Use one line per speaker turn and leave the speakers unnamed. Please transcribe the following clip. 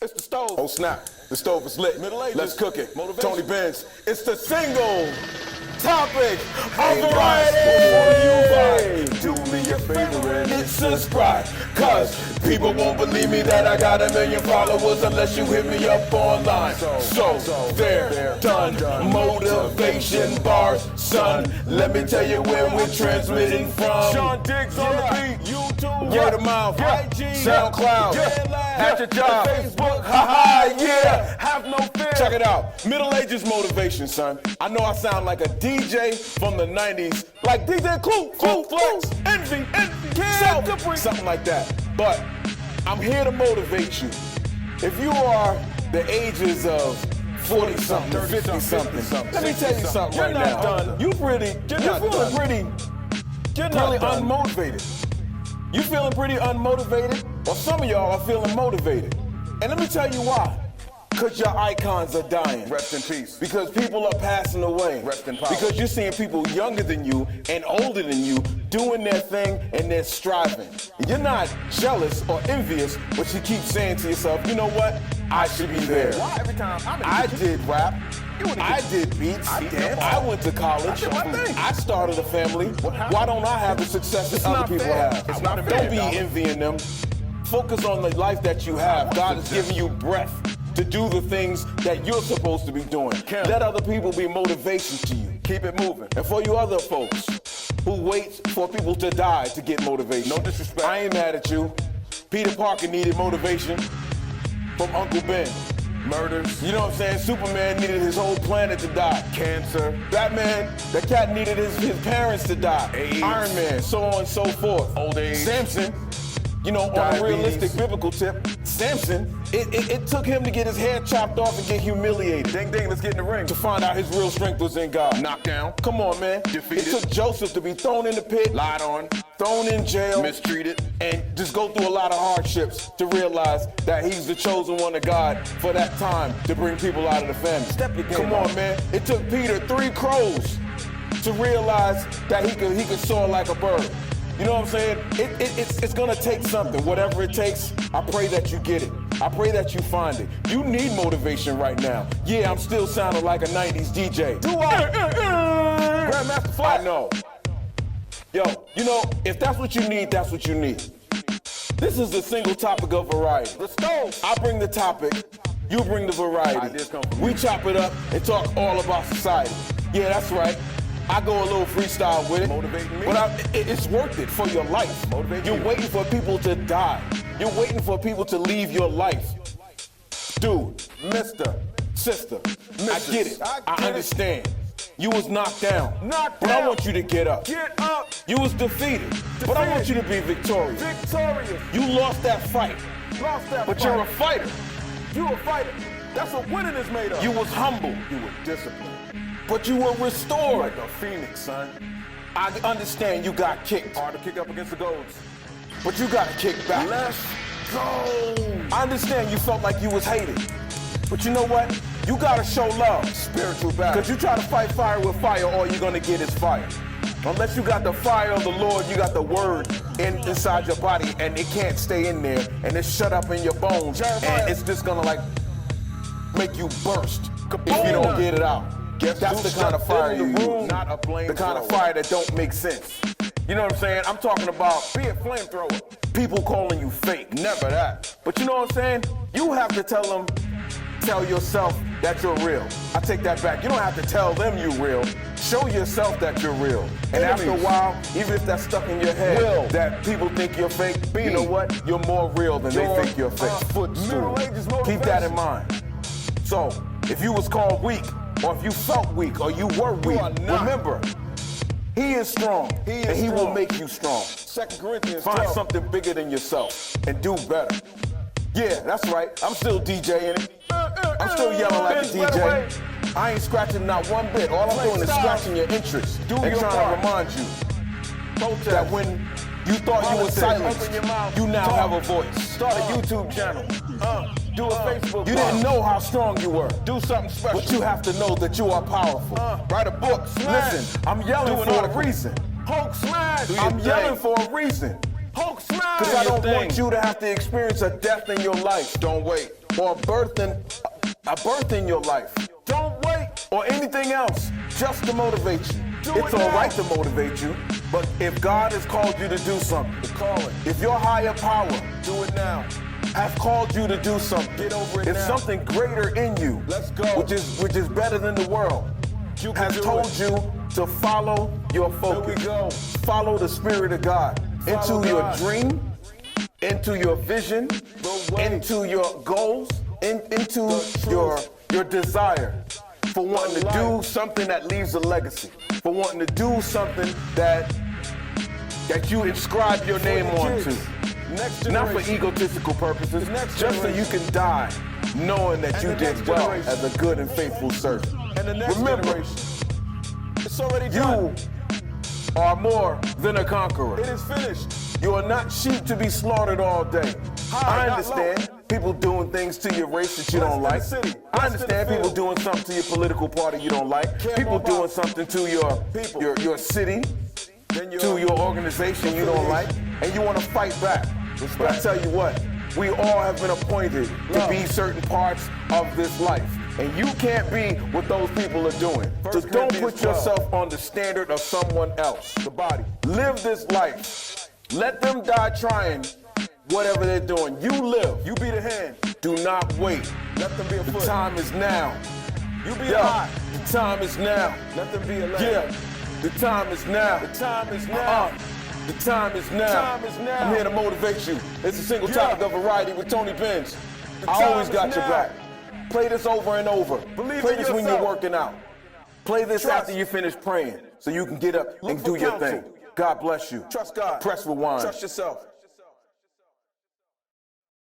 It's the stove.
Oh snap, the stove is lit.
Middle ages.
Let's cook it.
Motivation.
Tony Benz. It's the single topic
Hey,
of
guys,
variety.
before you buy, do me a favor and
Hit subscribe, cause people won't believe me that I got 1 million followers unless you hit me up online. So they're done. Motivation bars, son. Let me tell you where we're transmitting from.
Sean Diggs on the beat. YouTube.
Word of mouth,
IG.
SoundCloud, at your job,
Facebook.
haha, yeah.
Have no fear.
Check it out. Middle Ages Motivation, son. I know I sound like a DJ from the 90s, like DJ Clue Flex, Envy, Self, something like that. But I'm here to motivate you. If you are the ages of 40-something, 50-something, let me tell you something right now.
Done.
You're feeling pretty unmotivated. You feeling pretty unmotivated? Or some of y'all are feeling motivated. And let me tell you why. Because your icons are dying.
Rest in peace.
Because people are passing away.
Rest in power.
Because you're seeing people younger than you and older than you doing their thing and they're striving. You're not jealous or envious, but you keep saying to yourself, you know what? I should be there.
Why every time
I did rap. I did beats. I went to college. I started a family. Why don't I have the success that other people have?
It's not fair,
Don't be
dog.
envying them. Focus on the life that you have. God has given you breath to do the things that you're supposed to be doing. Let other people be motivation to you.
keep it moving.
And for you other folks who wait for people to die to get motivation.
No disrespect.
I ain't mad at you. Peter Parker needed motivation from Uncle Ben.
Murders,
You know what I'm saying? Superman needed his whole planet to die.
cancer,
Batman, the cat needed his parents to die.
AIDS.
Iron Man, so on and so forth.
Old age.
Samson, you know, on a
Diabetes.
realistic biblical tip, Samson, it took him to get his hair chopped off and get humiliated
ding ding, let's get in the ring.
to find out his real strength was in God.
Knockdown,
Come on, man.
Defeated.
It took Joseph to be thrown in the pit,
lied on,
thrown in jail,
mistreated.
and just go through a lot of hardships to realize that he's the chosen one of God for that time to bring people out of the famine.
Step your game
Come
up.
on, man. It took Peter 3 crows to realize that he could soar like a bird. You know what I'm saying? It's gonna take something. Whatever it takes, I pray that you get it. I pray that you find it. You need motivation right now. Yeah, I'm still sounding like a 90s DJ.
Do I? Grandmaster Flash.
I know. Yo, you know, if that's what you need, that's what you need. This is the single topic of variety.
The stove.
I bring the topic, you bring the variety.
Ideas come from
We
you.
chop it up and talk all about society. Yeah, that's right. I go a little freestyle with it.
Motivating me.
But it's worth it for your life.
Motivating
You're
you.
waiting for people to die. You're waiting for people to leave your life. Dude, mister, sister, I
Mrs.
get it.
I
I
get it.
understand. You was knocked down.
Knocked
But I
down.
want you to get up.
Get up.
You was defeated. But I want you to be victorious.
Victorious.
You lost that fight.
Lost that
But
fight.
you're a fighter.
You a fighter. That's what winning is made of.
You was humble.
You were disciplined.
But you were restored.
Like a phoenix, son.
I understand you got kicked.
Hard to kick up against the goats.
But you got to kick back.
Let's go.
I understand you felt like you was hated. But you know what? You got to show love.
Spiritual battle.
Because you try to fight fire with fire, all you're going to get is fire. Unless you got the fire of the Lord, you got the word inside your body, and it can't stay in there, and it's shut up in your bones,
Jeremiah.
and it's just going to, like, make you burst if you don't get it out. That's the kind of fire you use.
Not a flame
The kind of
thrower.
fire that don't make sense. You know what I'm saying? I'm talking about
Be a flamethrower.
people calling you fake.
Never that.
But you know what I'm saying? You have to tell yourself that you're real. I take that back. You don't have to tell them you're real. Show yourself that you're real. And after a
Enemies.
while, even if that's stuck in your head, that people think you're fake, you know what? You're more real than they think you're fake.
Middle Ages
Keep that
motivation.
in mind. So, if you was called weak, or if you felt weak, or you were weak,
are not.
remember, he is strong,
He is
and he will
strong.
make you strong.
2 Corinthians
Find
12.
something bigger than yourself and do better. Yeah, that's right. I'm still DJing it. I'm still yelling like a
Benz
DJ. I ain't scratching not one bit. All I'm doing is
style.
scratching your interest
Do
and
your
trying
part.
to remind you
Protest.
that when you thought you were
Politics.
silenced,
Open your mouth.
you now
Talk.
have a voice.
Start a YouTube channel. Do a Facebook
You
blog.
didn't know how strong you were.
Do something special.
But you have to know that you are powerful.
Write a book. Smash.
Listen, I'm yelling
Do an
for a
article.
reason.
Hulk smash.
I'm yelling for a reason.
Hulk smash.
Because I don't want you to have to experience a death in your life. Don't wait. Or a birth in your life.
Don't wait.
Or anything else, just to motivate you. It's
it
all
now.
right to motivate you, but if God has called you to do something,
Call it.
if your higher power
Do it now.
has called you to do something,
Get over it
it's
now.
something greater in you.
Let's go.
Which is better than the world.
You can
Has
do
told
it.
you to follow your focus.
we go.
Follow the Spirit of God
Follow
into your
God.
dream, into your vision,
The way.
into your goals, into
The
your desire for wanting to
The
do
life.
something that leaves a legacy, for wanting to do something that you inscribe your name
the
onto.
kids. Next
Not for
generation.
egotistical purposes,
The next
just so you
generation.
can die knowing that
And
you
the
did
next
well
generation.
as a good and faithful servant.
And the next
Remember,
generation. It's already
you
done.
are more than a conqueror.
It is finished.
You are not sheep to be slaughtered all day.
High,
I
not
understand people doing things to your race that you
Blessed
don't
in
like.
the city,
I
blessed in
understand
the
people
field.
doing something to your political party you don't like.
Care
People
more about
doing something to your
people.
your city,
Then you're
to your organization you don't like, and you want to fight back. But I tell you what, we all have been appointed to
Love.
be certain parts of this life. And you can't be what those people are doing. So
First
don't
Corinthians
put
12.
yourself on the standard of someone else.
The body.
Live this life. Let them die trying whatever they're doing. You live.
You be the hand.
Do not wait.
Let them be a
The
foot.
time is now.
You be a
Yeah,
eye.
the time is now.
Let them be a leg.
Yeah, the time is now.
The time is now.
The time is now.
time is now.
I'm here to motivate you. It's a single
Yeah.
topic of variety with Tony Benz.
The
I
time
always
is
got your
now.
back. Play this over and over.
Believe
Play
in
this when
yourself.
you're working out. Play this
Trust.
after you finish praying so you can get up
Look
and
for
do your
counsel.
thing. God bless you.
Trust God.
Press rewind.
Trust yourself.